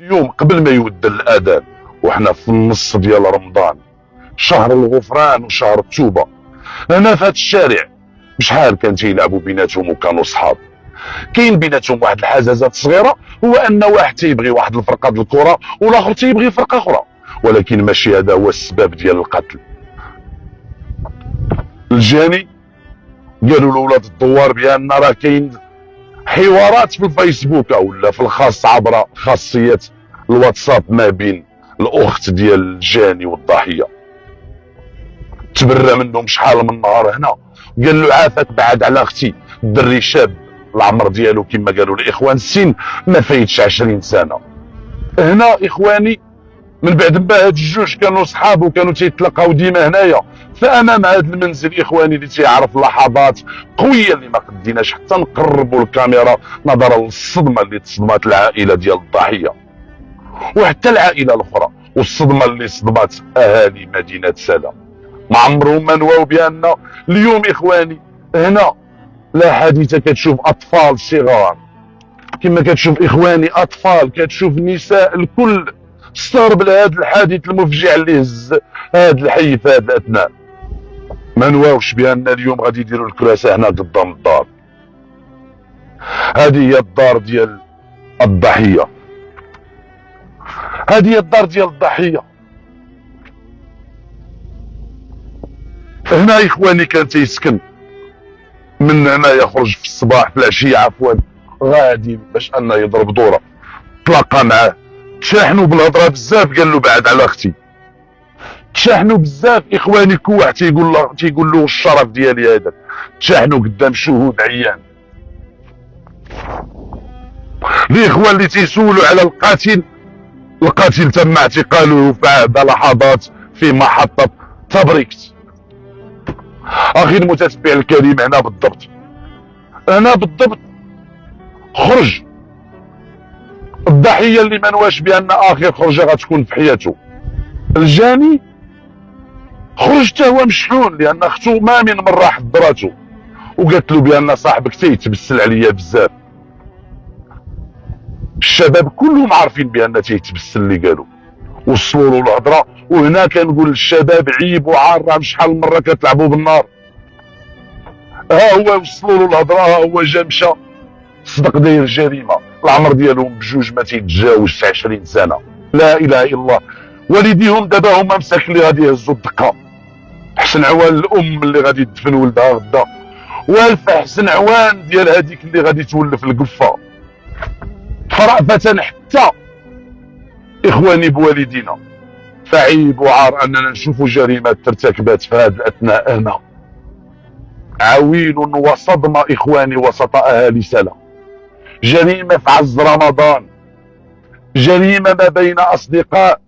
اليوم قبل ما يودن الاذان وحنا في النص ديال رمضان، شهر الغفران وشهر التوبه، هنا في هذا الشارع بشحال كان تيلعبوا بيناتهم وكانوا صحاب. كاين بيناتهم واحد الحزازات صغيره، هو ان واحد تيبغي واحد الفرقه ديال الكره والاخر تيبغي فرقه اخرى، ولكن ماشي هذا هو السبب ديال القتل. الجاني قالوا لاولاد الدوار بان راه كاين حوارات في الفيسبوك ولا في الخاص عبر خاصيه الواتساب ما بين الاخت ديال الجاني والضحيه. تبرى منهم شحال من نهار هنا، قال له عافاك بعد على اختي، الدري شاب العمر ديالو كما قالوا الاخوان السن ما فايتش 20 سنه. هنا اخواني من بعد ما هاد الجوج كانوا صحاب وكانوا تيتلاقاو ديما هنايا، فامام هذا المنزل اخواني اللي تيعرف لحظات قويه اللي ما قديناش حتى نقربوا الكاميرا نظرا للصدمه اللي تصدمت العائله ديال الضحيه وحتى العائله الاخرى، والصدمه اللي صدمت اهالي مدينه سلام. ما عمرهم ما نواو بان اليوم اخواني هنا لا حادثه كتشوف اطفال صغار، كما كتشوف اخواني اطفال، كتشوف نساء، الكل استغرب لهذا الحادث المفجع اللي هز هذا الحي في هذا الاثناء. ما نواوش بان اليوم غادي يديروا الكراسه هنا قدام الدار. هذه هي الدار ديال الضحيه، هذه هي الدار ديال الضحيه. هنا اخواني كان تيسكن، من هنا يخرج في الصباح في العشيه عفوا غادي باش انه يضرب دوره. تلاقى معاه، تشاحنوا بالهضره بزاف، قال له بعد على اختي. تشاحنوا بزاف اخواني، كل واحد تيقول له الشرف ديالي هذا. تشاحنوا قدام شهود عيان. الاخوان اللي تيسولوا على القاتل، القاتل تم اعتقاله بعد لحظات في محطه تبريكت. اخي المتتبع الكريم، هنا بالضبط، هنا بالضبط خرج الضحيه اللي ما نواش بان اخر خرجه غتكون في حياته. الجاني خرج حتى هو مشحون، لان اختو ما من مره حضرته وقالت له بان صاحبك تيتبسل عليا بزاف. الشباب كلهم عارفين بان تيتبسل اللي قالوا، وصلوا له الهضره. وهنا كنقول للشباب عيب وعار، راه شحال من مره كتلعبوا بالنار. ها هو وصلوا له الهضره، ها هو جا مشى صدق داير جريمه، العمر ديالهم بجوج ما تيتجاوزش 20 سنه. لا اله الا الله. والديهم دابا هما مساكن اللي غادي يهزوا الدقه. حسن عوان الام اللي غادي تدفن ولدها غدا، والف حسن عوان ديال هذيك اللي غادي تولف القفه. فرأفة حتى اخواني بوالدينا، فعيب وعار اننا نشوفوا جريمه ترتكبات في هذا الاثناء هنا. عويل وصدمه اخواني وسط اهالي سلا. جريمه في عز رمضان، جريمه ما بين اصدقاء